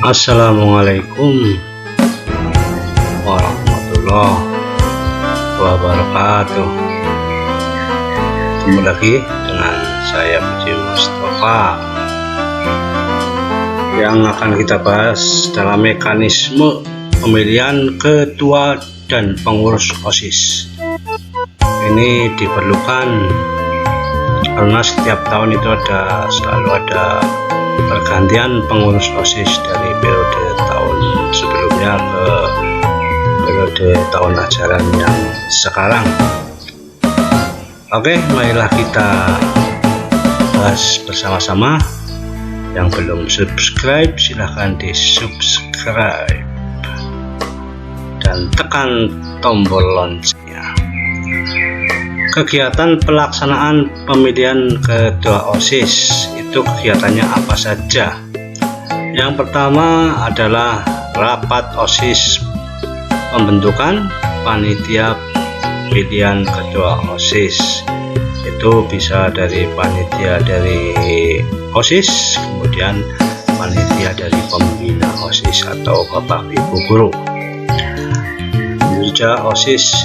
Assalamualaikum warahmatullahi wabarakatuh. Ketemu lagi dengan saya Puji Mustafa. Yang akan kita bahas dalam mekanisme pemilihan ketua dan pengurus OSIS. Ini diperlukan karena setiap tahun itu selalu ada pergantian pengurus OSIS dari periode tahun sebelumnya ke periode tahun ajaran yang sekarang. Oke, marilah kita bahas bersama-sama. Yang belum subscribe silahkan di subscribe dan tekan tombol loncengnya. Kegiatan pelaksanaan pemilihan ketua OSIS itu kegiatannya apa saja? Yang pertama adalah rapat OSIS pembentukan panitia pilihan ketua OSIS. Itu bisa dari panitia dari OSIS, kemudian panitia dari pembina OSIS atau Bapak Ibu guru. Juga OSIS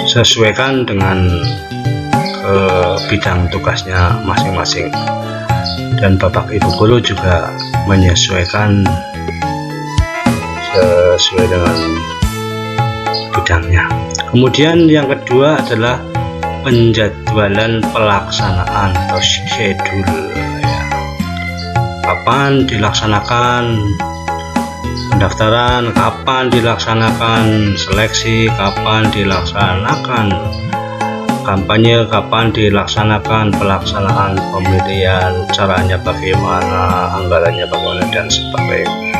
disesuaikan dengan bidang tugasnya masing-masing, dan Bapak Ibu guru juga menyesuaikan sesuai dengan bidangnya. Kemudian yang kedua adalah penjadwalan pelaksanaan atau schedule, ya. Kapan dilaksanakan pendaftaran, kapan dilaksanakan seleksi, kapan dilaksanakan kampanye, kapan dilaksanakan pelaksanaan pemilihan, caranya bagaimana, anggarannya bagaimana, dan sebagainya.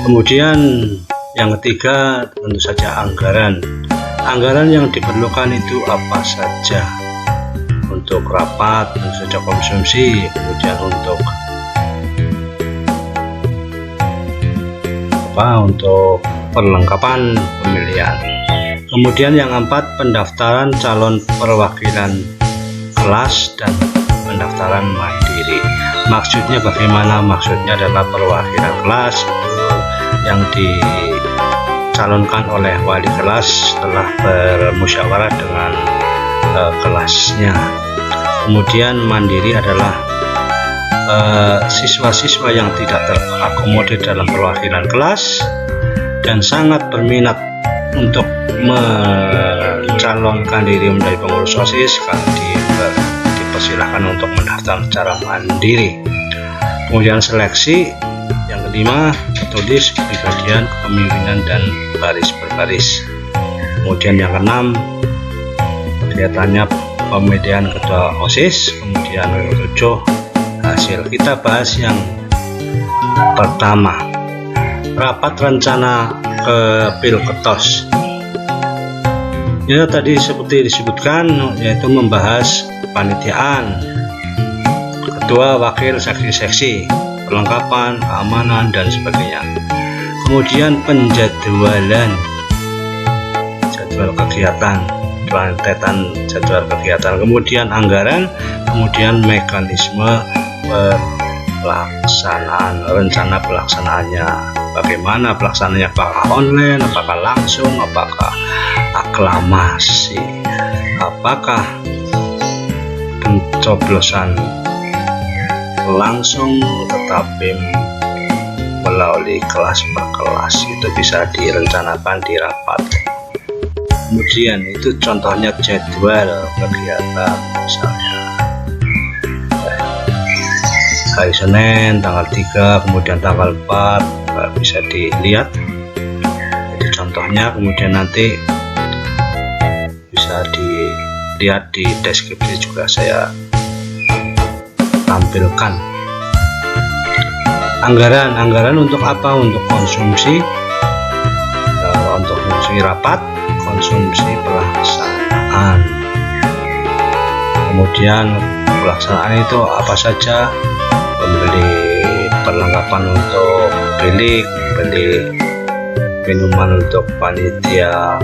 Kemudian yang ketiga tentu saja anggaran. Anggaran yang diperlukan itu apa saja? Untuk rapat, tentu saja konsumsi, kemudian untuk perlengkapan pemilihan. Kemudian yang keempat, pendaftaran calon perwakilan kelas dan pendaftaran mandiri. Maksudnya bagaimana? Maksudnya adalah perwakilan kelas yang dicalonkan oleh wali kelas setelah bermusyawarah dengan kelasnya. Kemudian mandiri adalah siswa-siswa yang tidak terakomodir dalam perwakilan kelas dan sangat berminat untuk mencalonkan diri menjadi pengurus OSIS, dipersilahkan untuk mendaftar secara mandiri. Kemudian seleksi yang kelima, tertulis kepribadian, kepemimpinan, dan baris berbaris. Kemudian yang keenam, kegiatannya pemilihan ketua OSIS. Kemudian yang ketujuh, hasil. Kita bahas yang pertama, rapat rencana ke Pilketos. Ya, tadi seperti disebutkan, yaitu membahas panitiaan, ketua, wakil, seksi-seksi, perlengkapan, keamanan, dan sebagainya. Kemudian penjadwalan jadwal kegiatan, pelantetan jadwal kegiatan, kemudian anggaran, kemudian mekanisme pelaksanaan, rencana pelaksanaannya, bagaimana pelaksanaannya, apakah online, apakah langsung, apakah aklamasi, apakah pencoblosan langsung tetapi melalui kelas per kelas. Itu bisa direncanakan di rapat. Kemudian itu contohnya jadwal kegiatan, misalnya hari Senin tanggal 3, kemudian tanggal 4, bisa dilihat itu contohnya. Kemudian nanti bisa dilihat di deskripsi juga saya tampilkan. Anggaran untuk apa? Untuk konsumsi, untuk konsumsi rapat, konsumsi pelaksanaan. Kemudian pelaksanaan itu apa saja? Membeli perlengkapan untuk bilik, beli minuman untuk panitia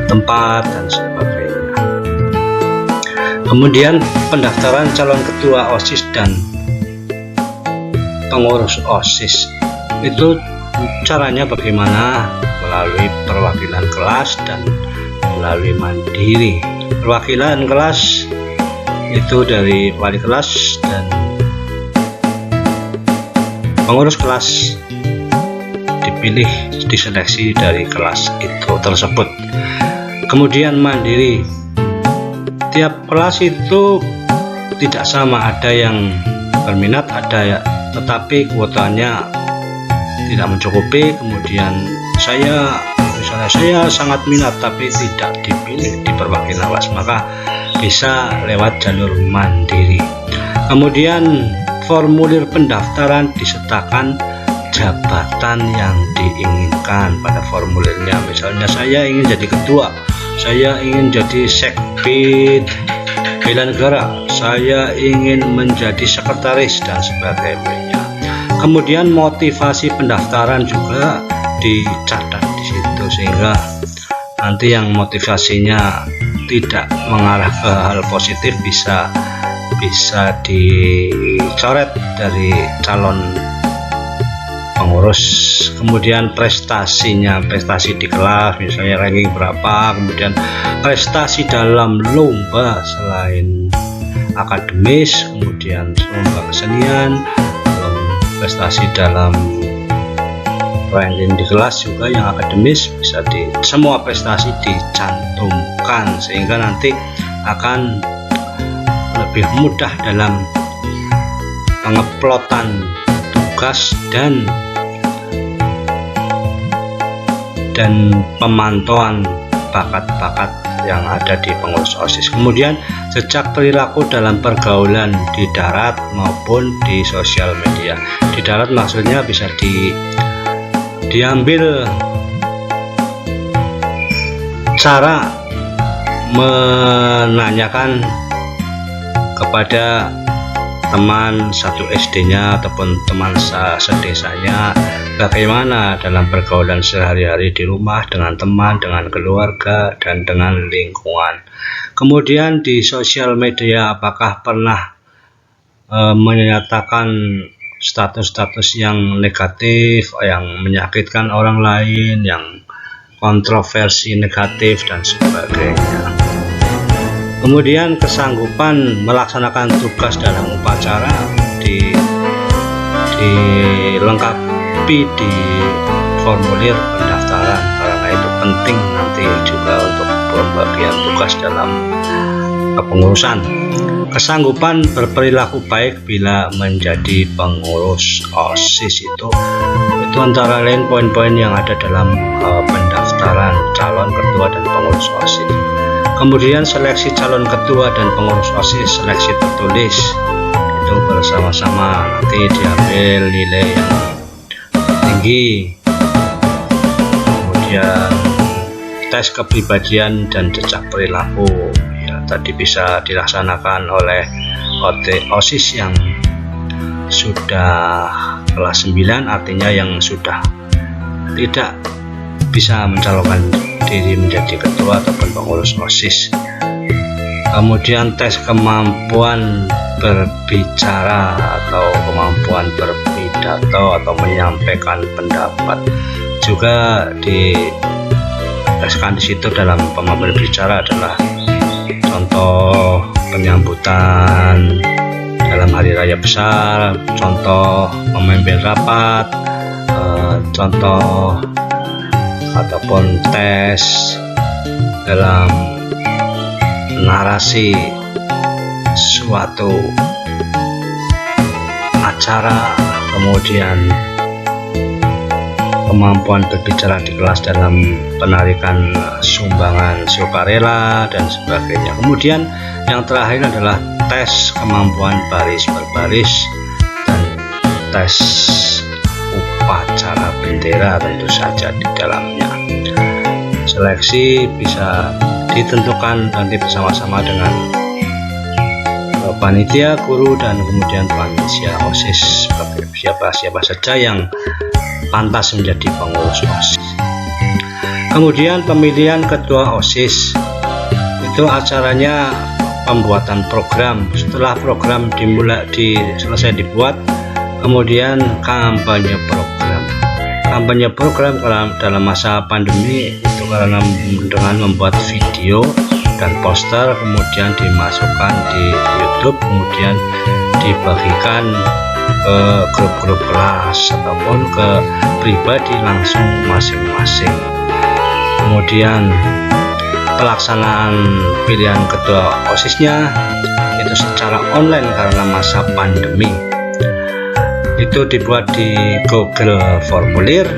tempat, dan sebagainya. Kemudian pendaftaran calon ketua OSIS dan pengurus OSIS itu caranya bagaimana? Melalui perwakilan kelas dan melalui mandiri. Perwakilan kelas itu dari wali kelas dan pengurus kelas dipilih, diseleksi dari kelas itu tersebut. Kemudian mandiri, tiap kelas itu tidak sama, ada yang berminat, ada tetapi kuotanya tidak mencukupi. Kemudian misalnya saya sangat minat tapi tidak dipilih di perwakilan kelas, maka bisa lewat jalur mandiri. Kemudian formulir pendaftaran disertakan jabatan yang diinginkan pada formulirnya. Misalnya saya ingin jadi ketua, saya ingin jadi sekbid bela negara, saya ingin menjadi sekretaris dan sebagainya. Kemudian motivasi pendaftaran juga dicatat di situ, sehingga nanti yang motivasinya tidak mengarah ke hal positif bisa dicoret dari calon pengurus. Kemudian prestasinya, prestasi di kelas misalnya ranking berapa, kemudian prestasi dalam lomba selain akademis, kemudian lomba kesenian, prestasi dalam ranking di kelas juga yang akademis bisa semua prestasi dicantumkan, sehingga nanti akan lebih mudah dalam pengeplotan tugas dan pemantauan bakat-bakat yang ada di pengurus OSIS. Kemudian jejak perilaku dalam pergaulan di darat maupun di sosial media. Di darat maksudnya bisa diambil cara menanyakan kepada teman satu SD-nya ataupun teman sedesanya bagaimana dalam pergaulan sehari-hari di rumah dengan teman, dengan keluarga, dan dengan lingkungan. Kemudian di sosial media, apakah pernah menyatakan status-status yang negatif, yang menyakitkan orang lain, yang kontroversi negatif dan sebagainya. Kemudian kesanggupan melaksanakan tugas dalam upacara dilengkapi di formulir pendaftaran, karena itu penting nanti juga untuk pembagian tugas dalam kepengurusan. Kesanggupan berperilaku baik bila menjadi pengurus OSIS itu antara lain poin-poin yang ada dalam pendaftaran calon ketua dan pengurus OSIS. Kemudian seleksi calon ketua dan pengurus OSIS, seleksi tertulis itu bersama-sama, nanti diambil nilai yang tinggi. Kemudian tes kepribadian dan jejak perilaku, ya tadi bisa dilaksanakan oleh OSIS yang sudah kelas 9, artinya yang sudah tidak bisa mencalonkan diri menjadi ketua ataupun pengurus OSIS. Kemudian tes kemampuan berbicara atau kemampuan berpidato atau menyampaikan pendapat juga diteskan di situ. Dalam kemampuan berbicara adalah contoh penyambutan dalam hari raya besar, contoh memimpin rapat, contoh ataupun tes dalam narasi suatu acara. Kemudian kemampuan berbicara di kelas dalam penarikan sumbangan sukarela dan sebagainya. Kemudian yang terakhir adalah tes kemampuan baris berbaris dan tes upacara bendera tentu saja di dalamnya. Seleksi bisa ditentukan nanti bersama-sama dengan panitia, guru, dan kemudian panitia OSIS, siapa saja yang pantas menjadi pengurus OSIS. Kemudian pemilihan ketua OSIS itu acaranya pembuatan program. Setelah program selesai dibuat, kemudian kampanye program. Kampanye program dalam masa pandemi itu karena dengan membuat video dan poster, kemudian dimasukkan di YouTube, kemudian dibagikan ke grup-grup kelas ataupun ke pribadi langsung masing-masing. Kemudian pelaksanaan pilihan ketua OSIS-nya itu secara online karena masa pandemi. Itu dibuat di Google Formulir,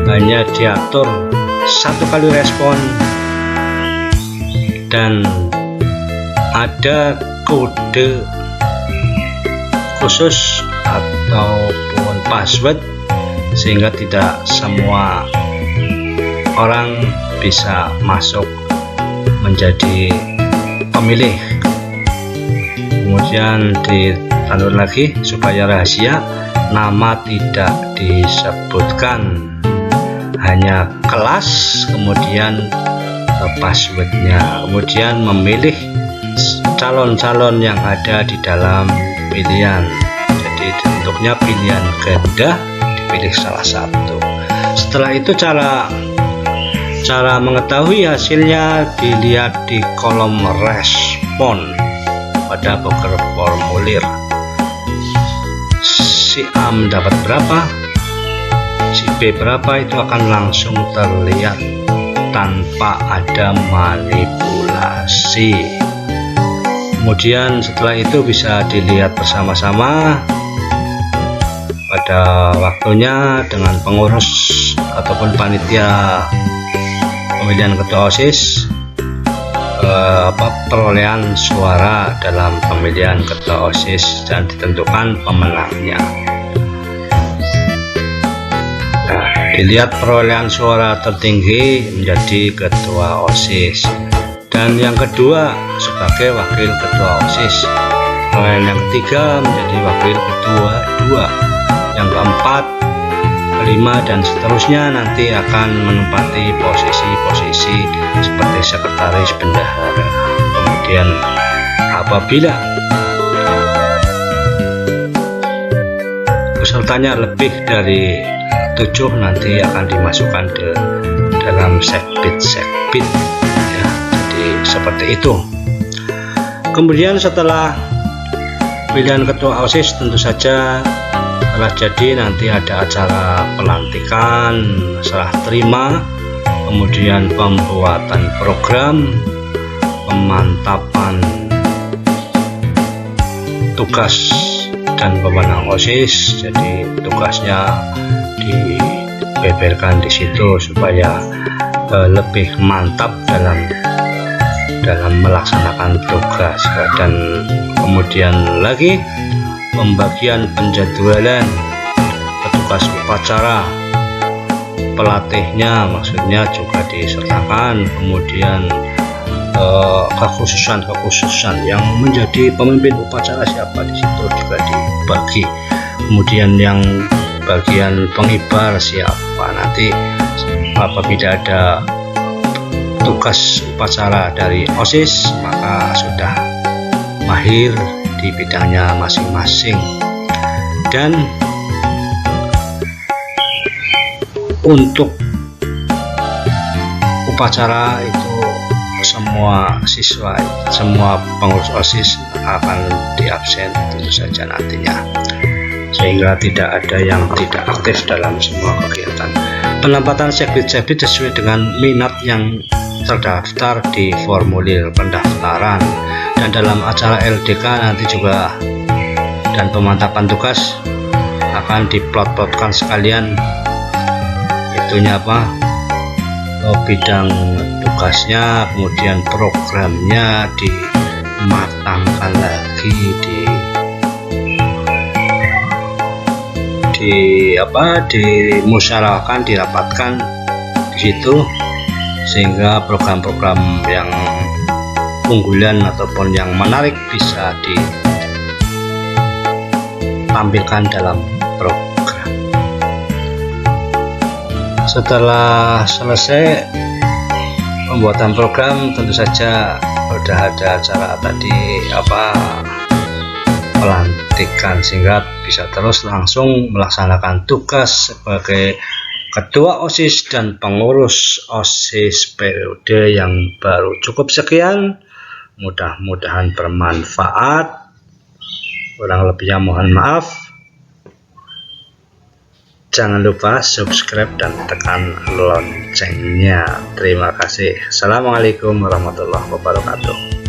hanya diatur 1 kali respon dan ada kode khusus ataupun password sehingga tidak semua orang bisa masuk menjadi pemilih. Kemudian ditanduk lagi supaya rahasia, nama tidak disebutkan, hanya kelas kemudian passwordnya, kemudian memilih calon-calon yang ada di dalam pilihan. Jadi bentuknya pilihan ganda, dipilih salah satu. Setelah itu cara mengetahui hasilnya dilihat di kolom respon pada Google Formulir. Si A mendapat berapa, si B berapa, itu akan langsung terlihat tanpa ada manipulasi. Kemudian setelah itu bisa dilihat bersama-sama pada waktunya dengan pengurus ataupun panitia pemilihan ketua OSIS, perolehan suara dalam pemilihan ketua OSIS dan ditentukan pemenangnya. Nah, dilihat perolehan suara tertinggi menjadi ketua OSIS, dan yang kedua sebagai wakil ketua OSIS, perolehan yang ketiga menjadi wakil ketua 2, yang keempat, kelima, dan seterusnya nanti akan menempati posisi-posisi seperti sekretaris bendahara. Kemudian apabila pesertanya lebih dari 7 nanti akan dimasukkan ke dalam sekbid ya, jadi seperti itu. Kemudian setelah pilihan ketua OSIS tentu saja telah jadi, nanti ada acara pelantikan, serah terima, kemudian pembuatan program, pemantapan tugas dan wewenang OSIS. Jadi tugasnya dibeberkan di situ supaya lebih mantap dalam melaksanakan tugas. Dan kemudian lagi pembagian penjadwalan petugas upacara, pelatihnya maksudnya juga disertakan, kemudian kekhususan yang menjadi pemimpin upacara siapa di situ juga dibagi, kemudian yang bagian pengibar siapa, nanti apabila ada tugas upacara dari OSIS maka sudah mahir di bidangnya masing-masing. Dan untuk upacara itu semua siswa, semua pengurus OSIS akan diabsen tentu saja nantinya, sehingga tidak ada yang tidak aktif dalam semua kegiatan. Penempatan sekbid sesuai dengan minat yang terdaftar di formulir pendaftaran. Dan dalam acara LDK nanti juga dan pemantapan tugas akan diplot-plotkan sekalian itunya bidang tugasnya, kemudian programnya dimatangkan lagi, dimusyawarahkan, dirapatkan di situ, sehingga program-program yang unggulan ataupun yang menarik bisa ditampilkan dalam program. Setelah selesai pembuatan program tentu saja sudah ada acara tadi pelantikan, sehingga bisa terus langsung melaksanakan tugas sebagai ketua OSIS dan pengurus OSIS periode yang baru. Cukup sekian, mudah-mudahan bermanfaat. Kurang lebihnya mohon maaf. Jangan lupa subscribe dan tekan loncengnya. Terima kasih. Assalamualaikum warahmatullahi wabarakatuh.